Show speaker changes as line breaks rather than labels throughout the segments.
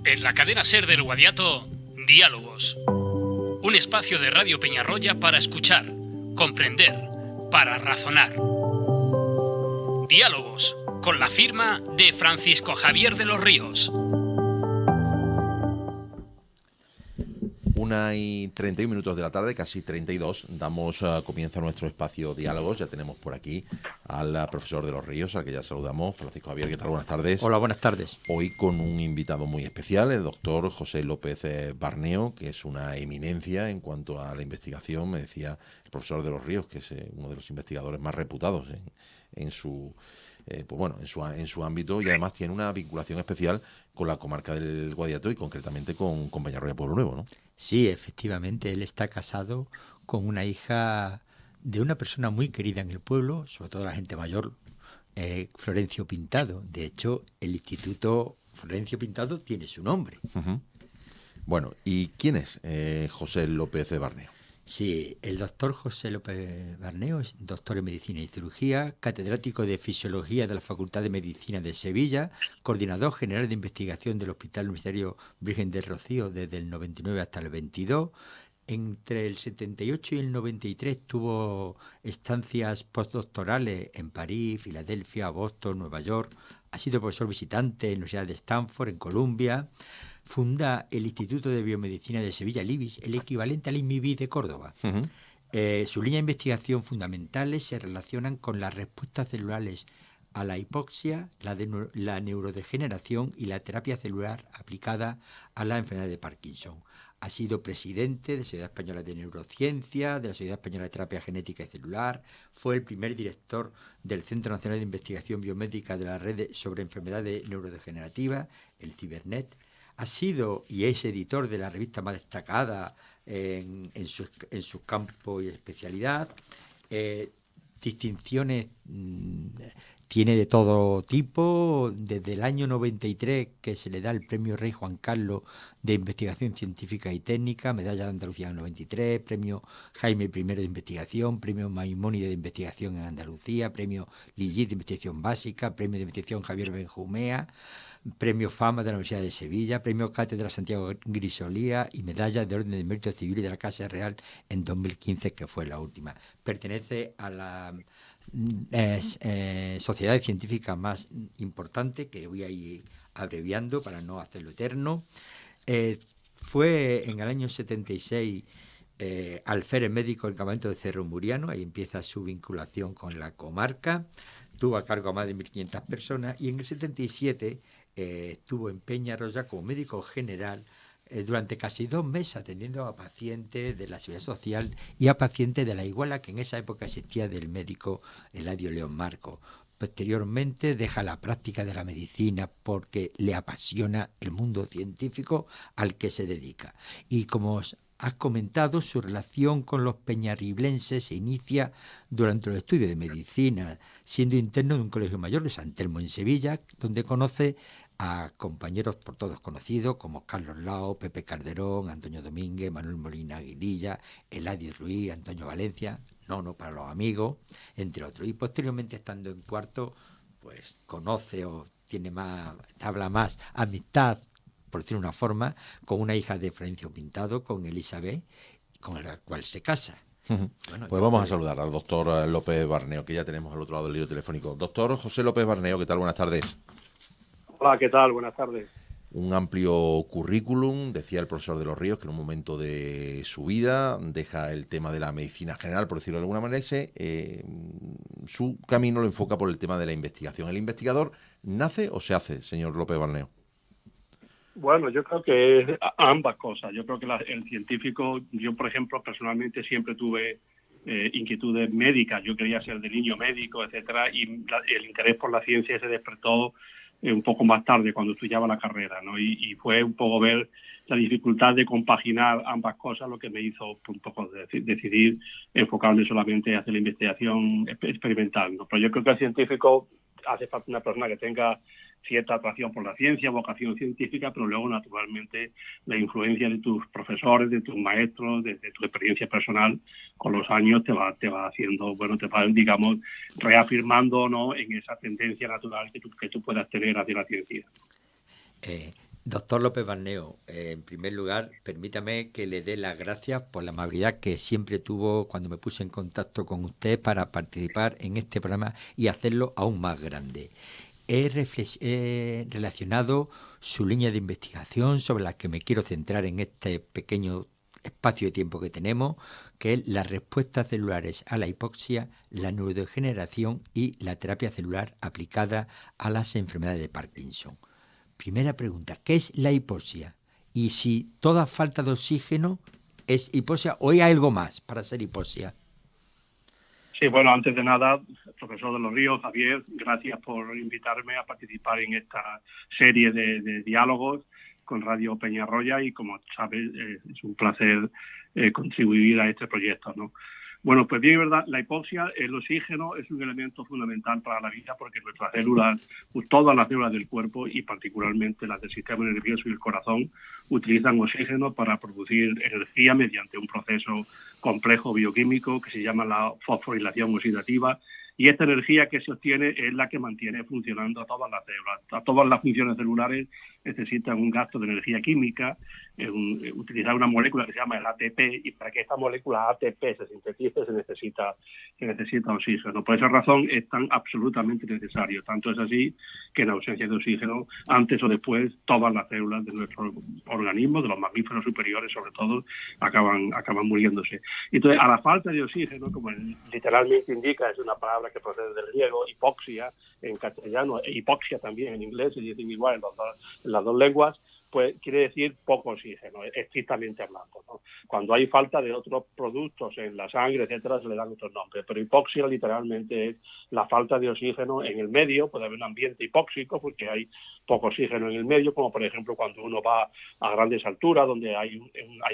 En la cadena SER del Guadiato, Diálogos. Un espacio de Radio Peñarroya para escuchar, comprender, para razonar. Diálogos, con la firma de Francisco Javier de los Ríos.
1:31 de la tarde, casi 32, damos comienzo a nuestro espacio Diálogos. Ya tenemos por aquí al profesor de los Ríos, al que ya saludamos, Francisco Javier. ¿Qué tal? Buenas tardes.
Hola, buenas tardes.
Hoy con un invitado muy especial, el doctor José López Barneo, que es una eminencia en cuanto a la investigación. Me decía el profesor de los Ríos, que es uno de los investigadores más reputados en su ámbito, y además tiene una vinculación especial con la comarca del Guadiato y concretamente con Peñarroya Pueblo Nuevo, ¿no?
Sí, efectivamente, él está casado con una hija de una persona muy querida en el pueblo, sobre todo la gente mayor, Florencio Pintado. De hecho, el Instituto Florencio Pintado tiene su nombre.
Uh-huh. Bueno, ¿y quién es José López Barneo?
Sí, el doctor José López Barneo es doctor en Medicina y Cirugía, catedrático de Fisiología de la Facultad de Medicina de Sevilla, coordinador general de investigación del Hospital Universitario Virgen del Rocío desde el 99 hasta el 22. Entre el 78 y el 93 tuvo estancias postdoctorales en París, Filadelfia, Boston, Nueva York. Ha sido profesor visitante en la Universidad de Stanford, en Columbia. Funda el Instituto de Biomedicina de Sevilla, el IBIS, el equivalente al INMIBI de Córdoba. Uh-huh. Su línea de investigación fundamentales se relacionan con las respuestas celulares a la hipoxia, la neurodegeneración y la terapia celular aplicada a la enfermedad de Parkinson. Ha sido presidente de la Sociedad Española de Neurociencia, de la Sociedad Española de Terapia Genética y Celular, fue el primer director del Centro Nacional de Investigación Biomédica de la Red sobre Enfermedades Neurodegenerativas, el Cibernet. Ha sido y es editor de la revista más destacada en su campo y especialidad. Distinciones tiene de todo tipo. Desde el año 93, que se le da el Premio Rey Juan Carlos de Investigación Científica y Técnica, Medalla de Andalucía en el 93, Premio Jaime I de Investigación, Premio Maimónides de Investigación en Andalucía, Premio Ligit de Investigación Básica, Premio de Investigación Javier Benjumea, Premio Fama de la Universidad de Sevilla, Premio Cátedra Santiago Grisolía y Medalla de Orden de Mérito Civil de la Casa Real en 2015, que fue la última. Pertenece a la sociedad científica más importante, que voy a ir abreviando para no hacerlo eterno. Fue en el año 76 alférez médico del campamento de Cerro Muriano. Ahí empieza su vinculación con la comarca. Tuvo a cargo a más de 1.500 personas y en el 77 estuvo en Peñarroya como médico general durante casi 2 meses atendiendo a pacientes de la Seguridad Social y a pacientes de la Iguala, que en esa época existía, del médico Eladio León Marco. Posteriormente deja la práctica de la medicina porque le apasiona el mundo científico al que se dedica. Y como has comentado, su relación con los peñarriblenses se inicia durante los estudios de medicina, siendo interno de un colegio mayor de San Telmo en Sevilla, donde conoce a compañeros por todos conocidos como Carlos Lao, Pepe Calderón, Antonio Domínguez, Manuel Molina Aguililla, Eladio Ruiz, Antonio Valencia, Nono para los amigos, entre otros. Y posteriormente, estando en cuarto, pues conoce o habla más amistad, por decir una forma, con una hija de Florencio Pintado, con Elizabeth, con la cual se casa.
Uh-huh. Bueno, pues vamos a saludar al doctor López Barneo, que ya tenemos al otro lado del hilo telefónico. Doctor José López Barneo, ¿qué tal? Buenas tardes.
Hola, ¿qué tal? Buenas tardes.
Un amplio currículum, decía el profesor de los Ríos, que en un momento de su vida deja el tema de la medicina general, por decirlo de alguna manera, y su camino lo enfoca por el tema de la investigación. ¿El investigador nace o se hace, señor López Barneo?
Bueno, yo creo que es ambas cosas. Yo creo que el científico, yo por ejemplo, personalmente siempre tuve inquietudes médicas. Yo quería ser de niño médico, etcétera, y el interés por la ciencia se despertó un poco más tarde, cuando estudiaba la carrera, ¿no? Y fue un poco ver la dificultad de compaginar ambas cosas lo que me hizo un poco decidir enfocarme solamente hacia la investigación experimental, ¿no? Pero yo creo que el científico hace falta una persona que tenga cierta atracción por la ciencia, vocación científica, pero luego, naturalmente, la influencia de tus profesores, de tus maestros, de tu experiencia personal, con los años te va haciendo, te va, digamos, reafirmando, ¿no?, en esa tendencia natural que tú puedas tener hacia la ciencia.
Doctor López Barneo, en primer lugar, permítame que le dé las gracias por la amabilidad que siempre tuvo cuando me puse en contacto con usted para participar en este programa y hacerlo aún más grande. He relacionado su línea de investigación sobre la que me quiero centrar en este pequeño espacio de tiempo que tenemos, que es las respuestas celulares a la hipoxia, la neurodegeneración y la terapia celular aplicada a las enfermedades de Parkinson. Primera pregunta, ¿qué es la hipoxia? Y si toda falta de oxígeno es hipoxia o hay algo más para ser hipoxia.
Sí, bueno, antes de nada, profesor de los Ríos, Javier, gracias por invitarme a participar en esta serie de diálogos con Radio Peñarroya y, como sabes, es un placer contribuir a este proyecto, ¿no? Bueno, pues bien, es verdad, la hipoxia, el oxígeno es un elemento fundamental para la vida porque nuestras células, pues todas las células del cuerpo y particularmente las del sistema nervioso y el corazón, utilizan oxígeno para producir energía mediante un proceso complejo bioquímico que se llama la fosforilación oxidativa. Y esta energía que se obtiene es la que mantiene funcionando a todas las células. A todas las funciones celulares necesitan un gasto de energía química, utilizar una molécula que se llama el ATP, y para que esta molécula ATP se sintetice se necesita oxígeno. Por esa razón es tan absolutamente necesario. Tanto es así que en ausencia de oxígeno, antes o después, todas las células de nuestro organismo, de los mamíferos superiores sobre todo, acaban muriéndose. Entonces, a la falta de oxígeno, como literalmente indica, es una palabra que procede del griego, hipoxia en castellano, e hipoxia también en inglés, se dicen igual en las dos lenguas, pues quiere decir poco oxígeno, estrictamente hablando, ¿no? Cuando hay falta de otros productos en la sangre, etcétera, se le dan otros nombres, pero hipoxia literalmente es la falta de oxígeno en el medio. Puede haber un ambiente hipóxico porque hay poco oxígeno en el medio, como por ejemplo cuando uno va a grandes alturas donde hay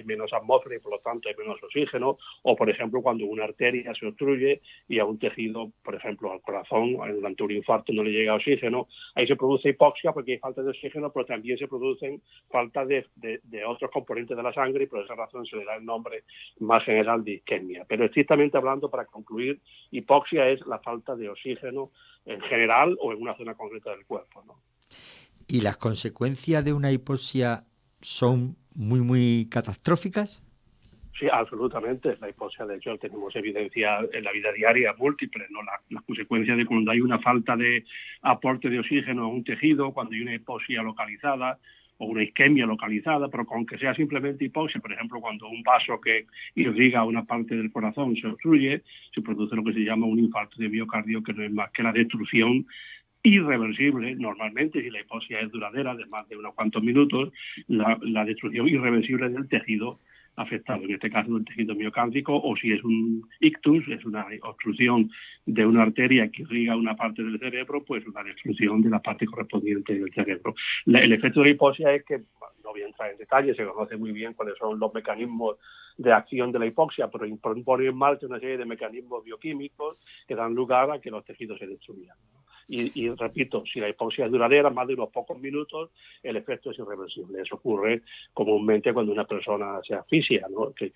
menos atmósfera y por lo tanto hay menos oxígeno, o por ejemplo cuando una arteria se obstruye y a un tejido, por ejemplo al corazón, durante un infarto no le llega oxígeno, ahí se produce hipoxia porque hay falta de oxígeno, pero también se producen falta de otros componentes de la sangre y por esa razón se le da el nombre más general de isquemia. Pero estrictamente hablando, para concluir, hipoxia es la falta de oxígeno en general o en una zona concreta del cuerpo, ¿no?
¿Y las consecuencias de una hipoxia son muy catastróficas?
Sí, absolutamente. La hipoxia, de hecho, tenemos evidencia en la vida diaria múltiples, ¿no? Las consecuencias de cuando hay una falta de aporte de oxígeno a un tejido, cuando hay una hipoxia localizada o una isquemia localizada, pero con que sea simplemente hipoxia, por ejemplo, cuando un vaso que irriga una parte del corazón se obstruye, se produce lo que se llama un infarto de miocardio, que no es más que la destrucción irreversible. Normalmente, si la hipoxia es duradera, de más de unos cuantos minutos, la destrucción irreversible del tejido afectado, en este caso del tejido miocárdico, o si es un ictus, es una obstrucción de una arteria que irriga una parte del cerebro, pues una destrucción de la parte correspondiente del cerebro. El efecto de la hipoxia es que, bueno, no voy a entrar en detalle, se conoce muy bien cuáles son los mecanismos de acción de la hipoxia, pero pone en marcha una serie de mecanismos bioquímicos que dan lugar a que los tejidos se destruyan, ¿no? Y repito, si la hipoxia es duradera, más de unos pocos minutos, el efecto es irreversible. Eso ocurre comúnmente cuando una persona se asfixia, ¿no? Que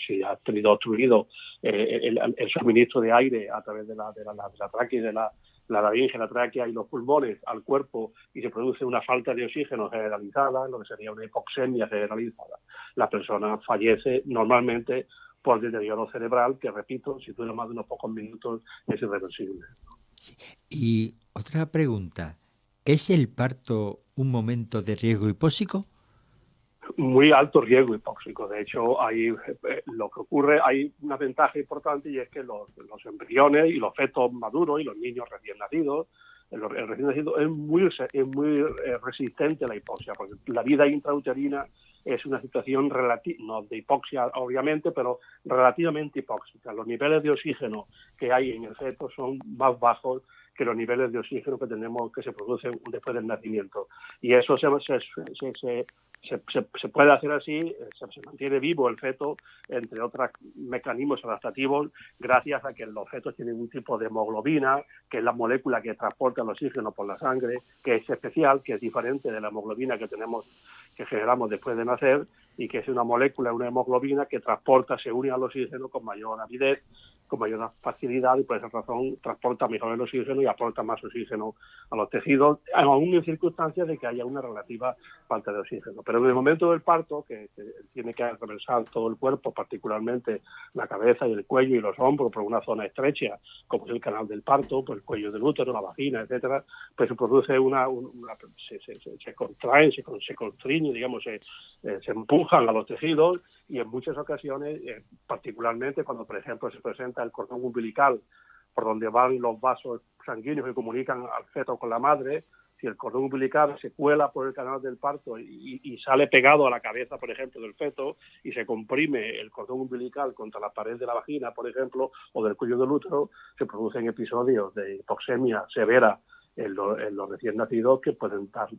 si ha tenido obstruido el suministro de aire a través de la tráquea y de la laringe, la tráquea y los pulmones al cuerpo, y se produce una falta de oxígeno generalizada, lo que sería una hipoxemia generalizada. La persona fallece normalmente por deterioro cerebral, que, repito, si dura más de unos pocos minutos, es irreversible.
Sí. Y otra pregunta, ¿es el parto un momento de riesgo hipóxico?
Muy alto riesgo hipóxico. De hecho, lo que ocurre, hay una ventaja importante, y es que los embriones y los fetos maduros y los niños recién nacidos, el recién nacido es muy resistente a la hipoxia, porque la vida intrauterina es una situación no de hipoxia obviamente, pero relativamente hipóxica. Los niveles de oxígeno que hay en el feto son más bajos que los niveles de oxígeno que se producen después del nacimiento. Y eso se puede hacer así, se mantiene vivo el feto, entre otros mecanismos adaptativos, gracias a que los fetos tienen un tipo de hemoglobina, que es la molécula que transporta el oxígeno por la sangre, que es especial, que es diferente de la hemoglobina que generamos después de nacer, y que es una molécula, una hemoglobina que se une al oxígeno con mayor rapidez con mayor facilidad y por esa razón transporta mejor el oxígeno y aporta más oxígeno a los tejidos, aún en circunstancias de que haya una relativa falta de oxígeno. Pero en el momento del parto, que tiene que atravesar todo el cuerpo, particularmente la cabeza y el cuello y los hombros por una zona estrecha, como es el canal del parto, por el cuello del útero, la vagina, etcétera, pues se produce se contraen, se constriñen, digamos, se empujan a los tejidos y en muchas ocasiones, particularmente cuando, por ejemplo, se presenta el cordón umbilical por donde van los vasos sanguíneos que comunican al feto con la madre, si el cordón umbilical se cuela por el canal del parto y sale pegado a la cabeza, por ejemplo, del feto y se comprime el cordón umbilical contra la pared de la vagina, por ejemplo, o del cuello del útero, se producen episodios de hipoxemia severa en los recién nacidos que pueden dar,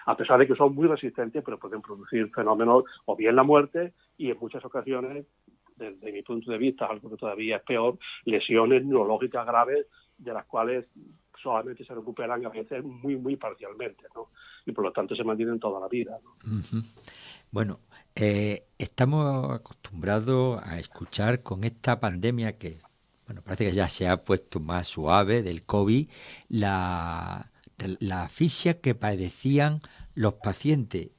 a pesar de que son muy resistentes, pero pueden producir fenómenos o bien la muerte y en muchas ocasiones, desde mi punto de vista, algo que todavía es peor, lesiones neurológicas graves de las cuales solamente se recuperan a veces muy, muy parcialmente, ¿no? Y por lo tanto se mantienen toda la vida, ¿no?
Uh-huh. Bueno, estamos acostumbrados a escuchar con esta pandemia que, bueno, parece que ya se ha puesto más suave del COVID, la asfixia que padecían los pacientes.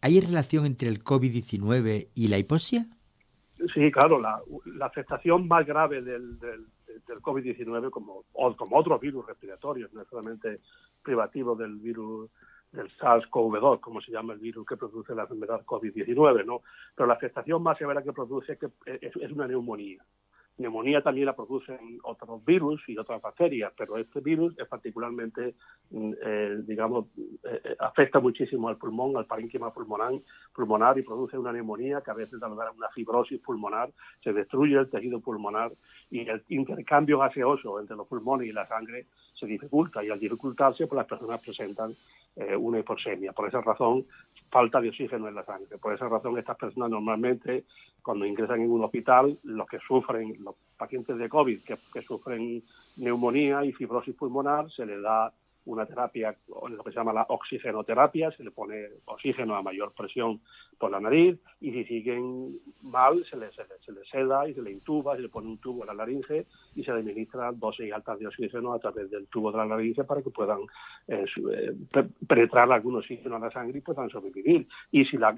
¿Hay relación entre el COVID-19 y la hipoxia?
Sí, claro, la afectación más grave del COVID-19, como otros virus respiratorios, no es solamente privativo del virus del SARS-CoV-2, como se llama el virus que produce la enfermedad COVID-19, ¿no? Pero la afectación más severa que produce es una neumonía. Neumonía también la producen otros virus y otras bacterias, pero este virus es particularmente, afecta muchísimo al pulmón, al parénquima pulmonar y produce una neumonía que a veces da lugar a una fibrosis pulmonar, se destruye el tejido pulmonar y el intercambio gaseoso entre los pulmones y la sangre se dificulta y al dificultarse pues las personas presentan una hipoxemia. Por esa razón, falta de oxígeno en la sangre. Por esa razón, estas personas normalmente, cuando ingresan en un hospital, los pacientes de COVID que sufren neumonía y fibrosis pulmonar, se les da una terapia, lo que se llama la oxigenoterapia, se le pone oxígeno a mayor presión por la nariz y si siguen mal se les seda y se le intuba, se le pone un tubo en la laringe y se le administra dosis altas de oxígeno a través del tubo de la laringe para que puedan penetrar algún oxígeno a la sangre y puedan sobrevivir. Y si la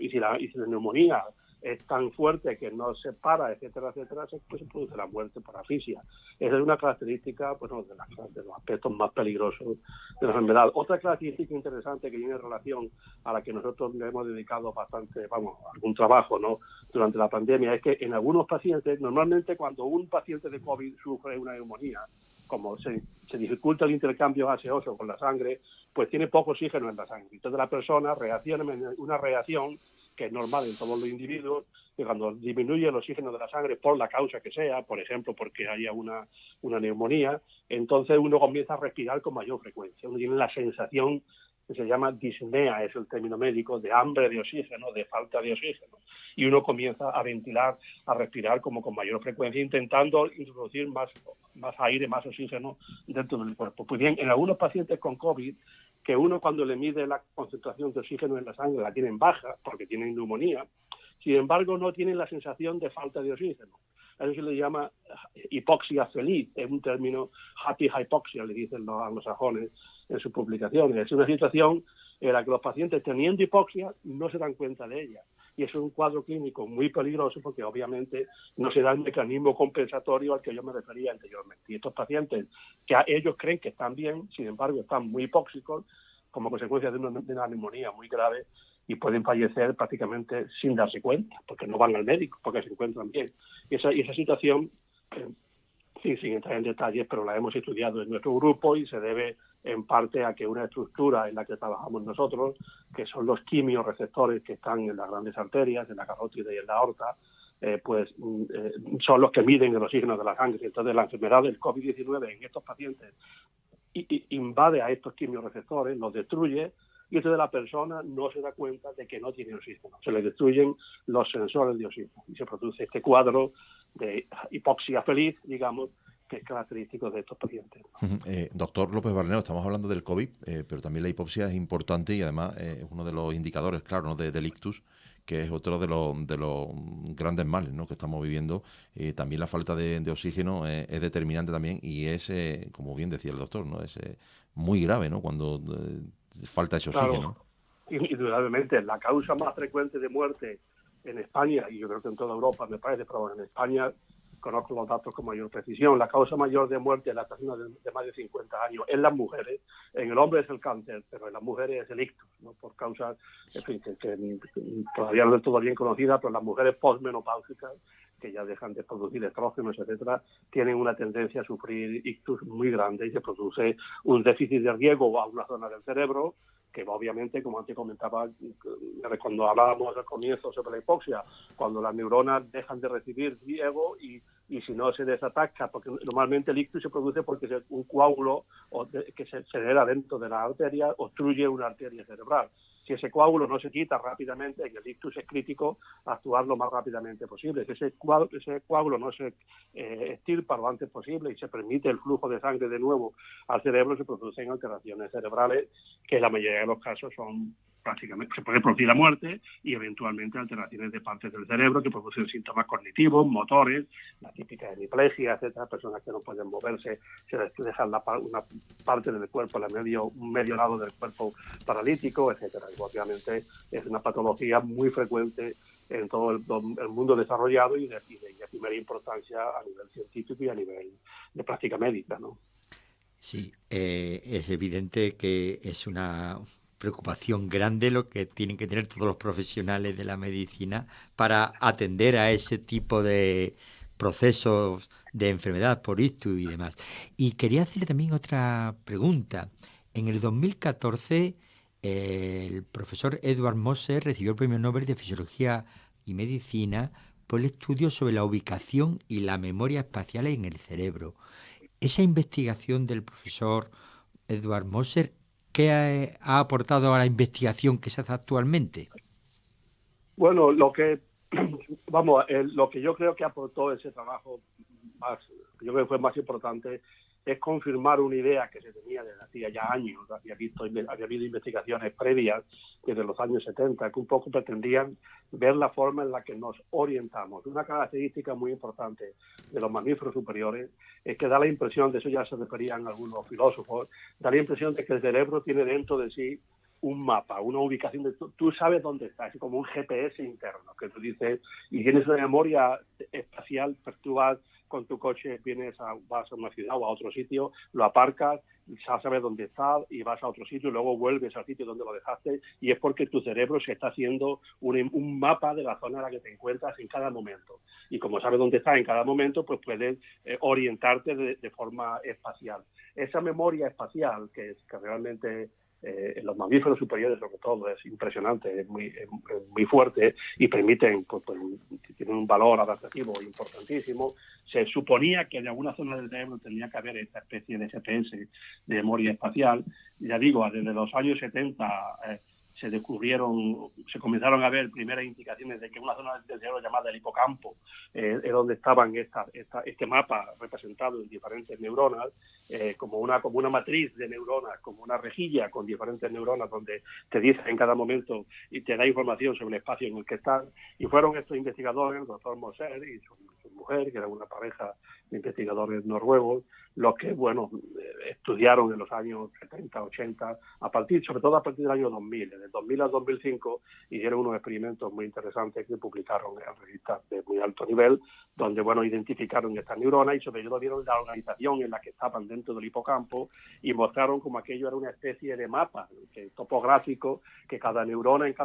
neumonía es tan fuerte que no se para, etcétera, etcétera, pues se produce la muerte por asfixia. Esa es una característica, bueno, de los aspectos más peligrosos de la enfermedad. Otra característica interesante que viene en relación a la que nosotros le hemos dedicado bastante, algún trabajo, ¿no?, durante la pandemia, es que en algunos pacientes, normalmente cuando un paciente de COVID sufre una neumonía, como se dificulta el intercambio gaseoso con la sangre, pues tiene poco oxígeno en la sangre. Entonces la persona reacciona una reacción que es normal en todos los individuos, que cuando disminuye el oxígeno de la sangre por la causa que sea, por ejemplo, porque haya una neumonía, entonces uno comienza a respirar con mayor frecuencia. Uno tiene la sensación que se llama disnea, es el término médico, de hambre de oxígeno, de falta de oxígeno. Y uno comienza a ventilar, a respirar como con mayor frecuencia, intentando introducir más aire, más oxígeno dentro del cuerpo. Pues bien, en algunos pacientes con COVID, que uno cuando le mide la concentración de oxígeno en la sangre la tienen baja, porque tienen neumonía, sin embargo no tienen la sensación de falta de oxígeno. A eso se le llama hipoxia feliz, es un término, happy hypoxia, le dicen los anglosajones en sus publicaciones. Es una situación en la que los pacientes teniendo hipoxia no se dan cuenta de ella. Y eso es un cuadro clínico muy peligroso porque obviamente no se da el mecanismo compensatorio al que yo me refería anteriormente. Y estos pacientes que ellos creen que están bien, sin embargo están muy hipóxicos como consecuencia de una neumonía muy grave y pueden fallecer prácticamente sin darse cuenta, porque no van al médico, porque se encuentran bien. Y esa situación, sin entrar en detalles, pero la hemos estudiado en nuestro grupo y se debe en parte a que una estructura en la que trabajamos nosotros, que son los quimiorreceptores que están en las grandes arterias, en la carótida y en la aorta, son los que miden el oxígeno de la sangre. Entonces la enfermedad del COVID-19 en estos pacientes invade a estos quimiorreceptores, los destruye, y entonces la persona no se da cuenta de que no tiene oxígeno. Se le destruyen los sensores de oxígeno y se produce este cuadro de hipoxia feliz, digamos, que es característico de estos pacientes.
Doctor López Barneo, estamos hablando del COVID, pero también la hipoxia es importante y además es uno de los indicadores, claro, ¿no?, del ictus, que es otro de los grandes males, ¿no?, que estamos viviendo. También la falta de oxígeno es determinante también, y es, como bien decía el doctor, ¿no?, es muy grave, ¿no?, cuando falta ese oxígeno.
Claro, indudablemente, la causa más frecuente de muerte en España, y yo creo que en toda Europa, me parece, pero en España conozco los datos con mayor precisión, la causa mayor de muerte en las personas de más de 50 años en las mujeres. En el hombre es el cáncer, pero en las mujeres es el ictus, ¿no?, por causas, en fin, que todavía no es todo bien conocida, pero las mujeres posmenopáusicas, que ya dejan de producir estrógenos, etcétera, tienen una tendencia a sufrir ictus muy grande, y se produce un déficit de riego a una zona del cerebro que obviamente, como antes comentaba, cuando hablábamos al comienzo sobre la hipoxia, cuando las neuronas dejan de recibir riego y si no se desataca, porque normalmente el ictus se produce porque un coágulo que se genera dentro de la arteria obstruye una arteria cerebral. Si ese coágulo no se quita rápidamente, en el ictus es crítico actuar lo más rápidamente posible. Si ese coágulo no se extirpa lo antes posible y se permite el flujo de sangre de nuevo al cerebro, se producen alteraciones cerebrales que en la mayoría de los casos son prácticamente, se puede producir la muerte y eventualmente alteraciones de partes del cerebro que producen síntomas cognitivos, motores, la típica hemiplegia, etcétera, personas que no pueden moverse, se les deja una parte del cuerpo, un medio lado del cuerpo paralítico, etcétera. Y obviamente es una patología muy frecuente en todo el mundo desarrollado y de primera importancia a nivel científico y a nivel de práctica médica, ¿no?
Sí, es evidente que es una preocupación grande lo que tienen que tener todos los profesionales de la medicina para atender a ese tipo de procesos de enfermedad por ictus y demás. Y quería hacerle también otra pregunta. En el 2014, el profesor Edward Moser recibió el Premio Nobel de Fisiología y Medicina por el estudio sobre la ubicación y la memoria espacial en el cerebro. Esa investigación del profesor Edward Moser, ¿qué ha aportado a la investigación que se hace actualmente?
Bueno, lo que yo creo que aportó ese trabajo yo creo que fue más importante, es confirmar una idea que se tenía desde hacía ya años. Había habido investigaciones previas desde los años 70 que un poco pretendían ver la forma en la que nos orientamos. Una característica muy importante de los mamíferos superiores es que da la impresión, de eso ya se referían algunos filósofos, da la impresión de que el cerebro tiene dentro de sí un mapa, una ubicación, tú sabes dónde estás, es como un GPS interno, que tú dices, y tienes una memoria espacial, pues tú vas con tu coche, vas a una ciudad o a otro sitio, lo aparcas, sabes dónde está y vas a otro sitio y luego vuelves al sitio donde lo dejaste, y es porque tu cerebro se está haciendo un mapa de la zona en la que te encuentras en cada momento. Y como sabes dónde estás en cada momento, pues puedes orientarte de forma espacial. Esa memoria espacial, que realmente en los mamíferos superiores sobre todo es impresionante, es muy fuerte y tienen un valor adaptativo importantísimo. Se suponía que en alguna zona del cerebro tenía que haber esta especie de GPS de memoria espacial. Ya digo, desde los años 70 se comenzaron a ver primeras indicaciones de que una zona del cerebro llamada el hipocampo es donde estaban este mapa representado en diferentes neuronas, como una matriz de neuronas, como una rejilla con diferentes neuronas donde te dice en cada momento y te da información sobre el espacio en el que están. Y fueron estos investigadores, el doctor Moser y su mujer, que era una pareja de investigadores noruegos, los que, estudiaron en los años 70, 80, sobre todo a partir del año 2000. Del 2000 al 2005 hicieron unos experimentos muy interesantes que publicaron en revistas de muy alto nivel, donde, identificaron estas neuronas y sobre todo vieron la organización en la que estaban dentro del hipocampo y mostraron como aquello era una especie de mapa topográfico, que cada neurona en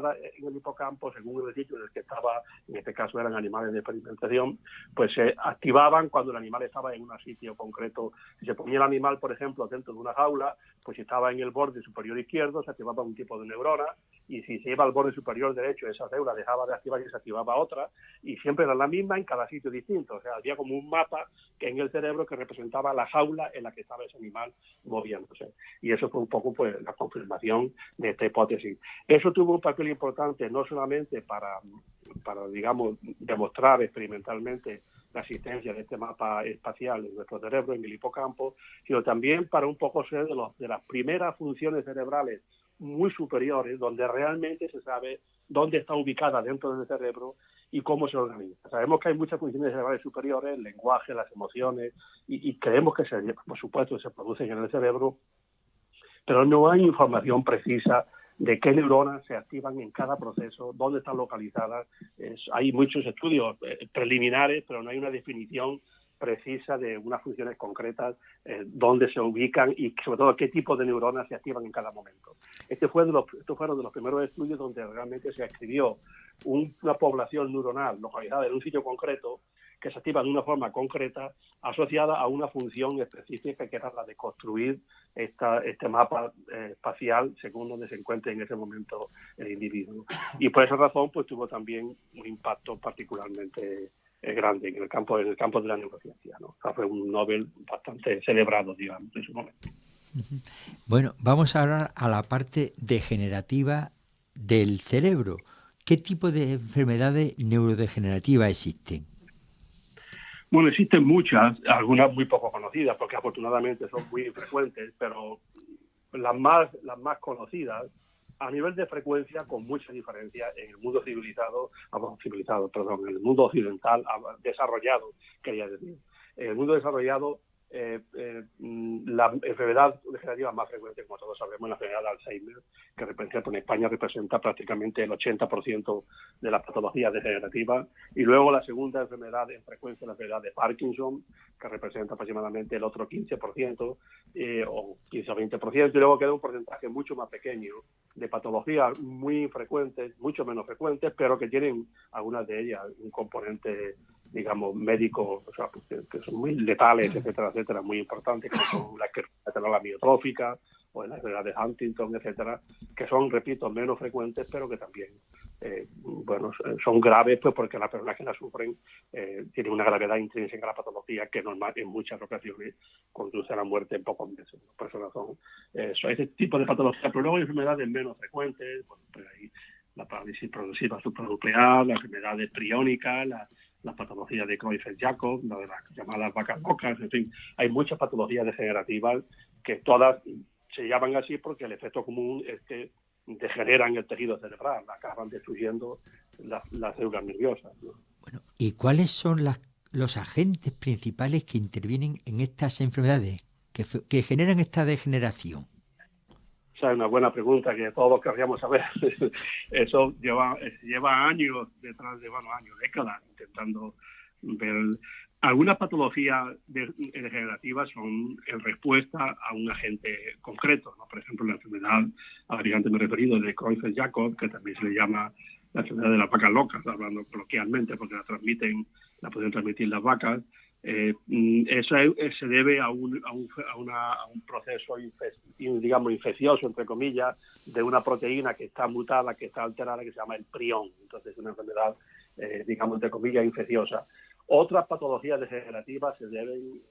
el hipocampo, según el sitio en el que estaba, en este caso eran animales de experimentación, pues se activaban cuando el animal estaba en un sitio concreto. Si se ponía el animal, por ejemplo, dentro de una jaula, pues si estaba en el borde superior izquierdo, se activaba un tipo de neurona, y si se iba al borde superior derecho, esa célula dejaba de activar y se activaba otra, y siempre era la misma en cada sitio distinto. O sea, había como un mapa que en el cerebro que representaba la jaula en la que estaba ese animal moviéndose. Y eso fue un poco la confirmación de esta hipótesis. Eso tuvo un papel importante no solamente para digamos, demostrar experimentalmente la existencia de este mapa espacial en nuestro cerebro, en el hipocampo, sino también para un poco ser de las primeras funciones cerebrales muy superiores, donde realmente se sabe dónde está ubicada dentro del cerebro y cómo se organiza. Sabemos que hay muchas funciones cerebrales superiores, el lenguaje, las emociones, y creemos que, por supuesto, se producen en el cerebro, pero no hay información precisa de qué neuronas se activan en cada proceso, dónde están localizadas. Hay muchos estudios preliminares, pero no hay una definición precisa de unas funciones concretas, dónde se ubican y sobre todo qué tipo de neuronas se activan en cada momento. Estos fueron de los primeros estudios donde realmente se escribió una población neuronal localizada en un sitio concreto que se activa de una forma concreta asociada a una función específica que era la de construir este mapa espacial según donde se encuentre en ese momento el individuo. Y por esa razón pues tuvo también un impacto particularmente grande en el campo de la neurociencia, ¿no? O sea, fue un Nobel bastante celebrado, digamos, en su momento.
Bueno, vamos ahora a la parte degenerativa del cerebro. ¿Qué tipo de enfermedades neurodegenerativas existen?
Bueno, existen muchas, algunas muy poco conocidas, porque afortunadamente son muy infrecuentes, pero las más conocidas, a nivel de frecuencia, con mucha diferencia en el mundo en el mundo occidental desarrollado, quería decir. En el mundo desarrollado, la enfermedad degenerativa más frecuente, como todos sabemos, es la enfermedad de Alzheimer, que en España representa prácticamente el 80% de las patologías degenerativas, y luego la segunda enfermedad en frecuencia es la enfermedad de Parkinson, que representa aproximadamente el otro 15%, o 15 o 20%, y luego queda un porcentaje mucho más pequeño de patologías muy infrecuentes, mucho menos frecuentes, pero que tienen algunas de ellas un componente, digamos, médico, o sea, que son muy letales, etcétera, muy importantes, como son la esclerosis amiotrófica o la enfermedad de Huntington, etcétera, que son, repito, menos frecuentes, pero que también, son graves, pues porque las personas que las sufren tienen una gravedad intrínseca a la patología que normal en muchas ocasiones conduce a la muerte en pocos meses, ¿no? Por esa razón, ese tipo de patología, pero luego hay enfermedades menos frecuentes, bueno, pues hay la parálisis progresiva supranuclear, las enfermedades priónicas, las patologías de Creutzfeldt-Jakob, de las llamadas vacas locas, en fin, hay muchas patologías degenerativas que todas se llaman así porque el efecto común es que degeneran el tejido cerebral, acaban destruyendo las células nerviosas, ¿no?
Bueno, ¿y cuáles son los agentes principales que intervienen en estas enfermedades que generan esta degeneración?
Esa es una buena pregunta que todos querríamos saber. Eso lleva años detrás de, años, décadas, intentando ver. Algunas patologías degenerativas son en respuesta a un agente concreto, ¿no? Por ejemplo, la enfermedad a la que antes me he referido de Creutzfeldt-Jakob, que también se le llama la enfermedad de las vacas locas, hablando coloquialmente, porque la pueden transmitir las vacas. Eso se debe a un proceso digamos infeccioso, entre comillas, de una proteína que está mutada, que está alterada, que se llama el prión. Entonces es una enfermedad, digamos, entre comillas, infecciosa. Otras patologías degenerativas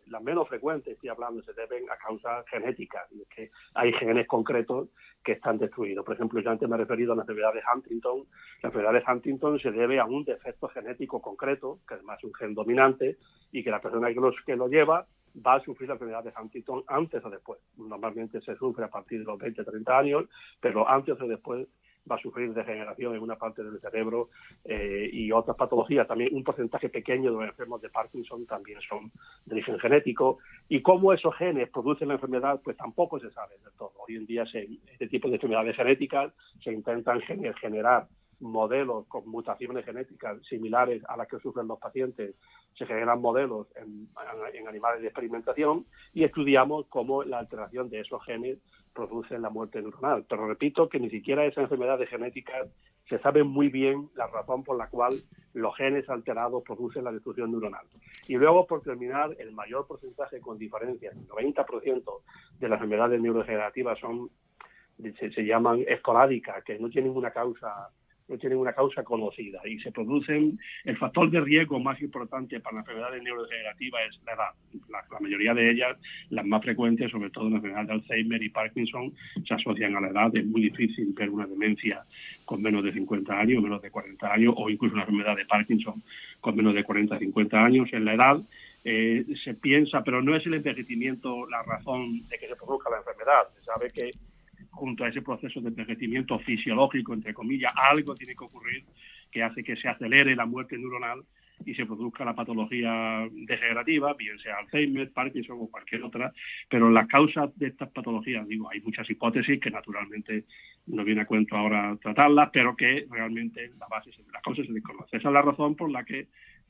las menos frecuentes, se deben a causas genéticas, que hay genes concretos que están destruidos. Por ejemplo, yo antes me he referido a la enfermedad de Huntington. La enfermedad de Huntington se debe a un defecto genético concreto, que además es un gen dominante, y que la persona que lo lleva va a sufrir la enfermedad de Huntington antes o después. Normalmente se sufre a partir de los 20 o 30 años, pero antes o después va a sufrir degeneración en una parte del cerebro, y otras patologías. También un porcentaje pequeño de los enfermos de Parkinson también son de origen genético. Y cómo esos genes producen la enfermedad, pues tampoco se sabe del todo. Hoy en día este tipo de enfermedades genéticas se intentan generar modelos con mutaciones genéticas similares a las que sufren los pacientes. Se generan modelos en animales de experimentación y estudiamos cómo la alteración de esos genes produce la muerte neuronal. Pero repito que ni siquiera esas enfermedades genéticas se sabe muy bien la razón por la cual los genes alterados producen la destrucción neuronal. Y luego, por terminar, el mayor porcentaje con diferencia, el 90% de las enfermedades neurodegenerativas se llaman esporádicas, que no tienen una causa conocida y se producen. El factor de riesgo más importante para las enfermedades neurodegenerativas es la edad. La mayoría de ellas, las más frecuentes, sobre todo en la enfermedad de Alzheimer y Parkinson, se asocian a la edad. Es muy difícil ver una demencia con menos de 50 años, menos de 40 años, o incluso una enfermedad de Parkinson con menos de 40 o 50 años. En la edad se piensa, pero no es el envejecimiento la razón de que se produzca la enfermedad. Se sabe que junto a ese proceso de envejecimiento fisiológico, entre comillas, algo tiene que ocurrir que hace que se acelere la muerte neuronal y se produzca la patología degenerativa, bien sea Alzheimer, Parkinson o cualquier otra, pero las causas de estas patologías, digo, hay muchas hipótesis que naturalmente no viene a cuento ahora tratarlas, pero que realmente las causas se desconocen. Esa es la razón por la que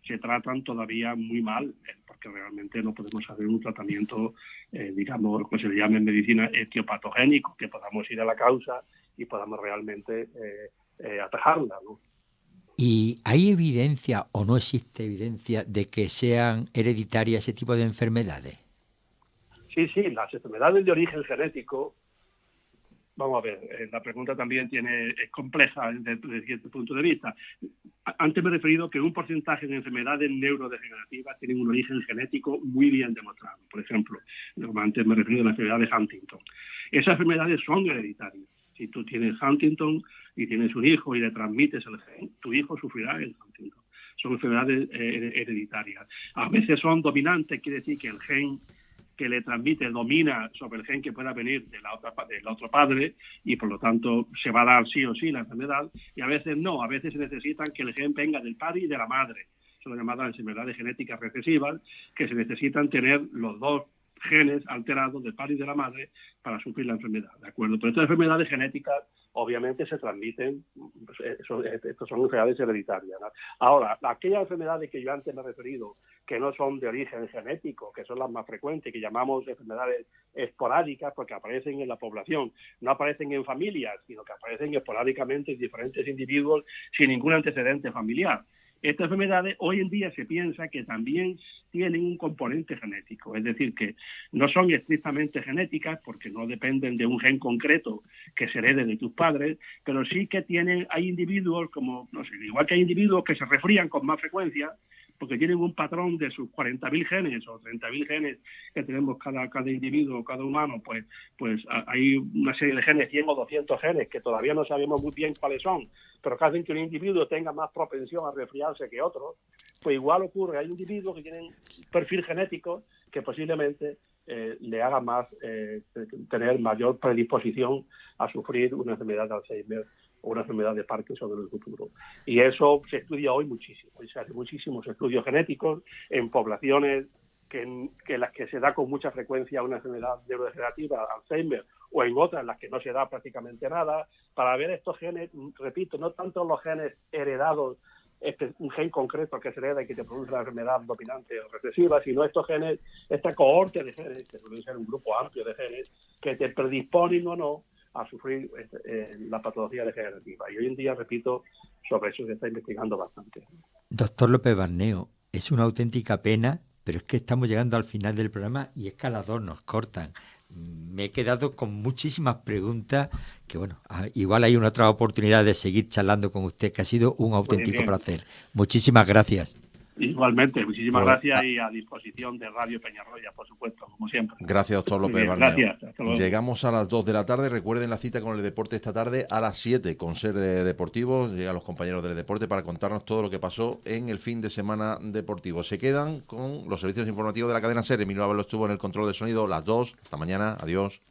se tratan todavía muy mal, porque realmente no podemos hacer un tratamiento, digamos, que se le llama en medicina etiopatogénico, que podamos ir a la causa y podamos realmente atajarla, ¿no?
¿Y hay evidencia o no existe evidencia de que sean hereditarias ese tipo de enfermedades?
Sí, las enfermedades de origen genético, vamos a ver, la pregunta también es compleja desde cierto punto de vista. Antes me he referido que un porcentaje de enfermedades neurodegenerativas tienen un origen genético muy bien demostrado. Por ejemplo, antes me he referido a la enfermedad de Huntington. Esas enfermedades son hereditarias. Si tú tienes Huntington y tienes un hijo y le transmites el gen, tu hijo sufrirá el Huntington. Son enfermedades hereditarias. A veces son dominantes, quiere decir que el gen que le transmite domina sobre el gen que pueda venir del otro padre y por lo tanto se va a dar sí o sí la enfermedad, y a veces no, a veces se necesitan que el gen venga del padre y de la madre. Son llamadas enfermedades genéticas recesivas, que se necesitan tener los dos genes alterados del padre y de la madre para sufrir la enfermedad, ¿de acuerdo? Pero estas enfermedades genéticas obviamente se transmiten, estas son enfermedades hereditarias, ¿no? Ahora, aquellas enfermedades que yo antes me he referido, que no son de origen genético, que son las más frecuentes, que llamamos enfermedades esporádicas, porque aparecen en la población, no aparecen en familias, sino que aparecen esporádicamente en diferentes individuos sin ningún antecedente familiar. Estas enfermedades hoy en día se piensa que también tienen un componente genético, es decir, que no son estrictamente genéticas porque no dependen de un gen concreto que se herede de tus padres, pero sí que hay individuos como, no sé, igual que hay individuos que se resfrían con más frecuencia porque tienen un patrón de sus 40.000 genes o 30.000 genes que tenemos cada individuo, cada humano, pues hay una serie de genes, 100 o 200 genes, que todavía no sabemos muy bien cuáles son, pero que hacen que un individuo tenga más propensión a resfriarse que otros. Pues igual ocurre, hay individuos que tienen un perfil genético que posiblemente le haga más tener mayor predisposición a sufrir una enfermedad de Alzheimer o una enfermedad de Parkinson en el futuro. Y eso se estudia hoy muchísimo. Se hacen muchísimos estudios genéticos en poblaciones que las que se da con mucha frecuencia una enfermedad neurodegenerativa, Alzheimer, o en otras en las que no se da prácticamente nada, para ver estos genes, repito, no tanto los genes heredados, un gen concreto que se hereda y que te produce la enfermedad dominante o recesiva, sino estos genes, esta cohorte de genes, que suele ser un grupo amplio de genes, que te predisponen o no a sufrir la patología degenerativa. Y hoy en día, repito, sobre eso se está investigando bastante.
Doctor López Barneo, es una auténtica pena, pero es que estamos llegando al final del programa y es que a las 2 nos cortan. Me he quedado con muchísimas preguntas que, bueno, igual hay una otra oportunidad de seguir charlando con usted, que ha sido un auténtico placer. Muchísimas gracias.
Igualmente, muchísimas gracias y a disposición de Radio Peñarroya, por supuesto, como siempre.
Gracias, doctor López Barneo.
Gracias, hasta luego.
Llegamos a las 2 de la tarde. Recuerden la cita con el deporte esta tarde a las 7 con Ser Deportivo. Llegan los compañeros del deporte para contarnos todo lo que pasó en el fin de semana deportivo. Se quedan con los servicios informativos de la cadena Ser. Emilio Ávila estuvo en el control de sonido. Las 2. Hasta mañana. Adiós.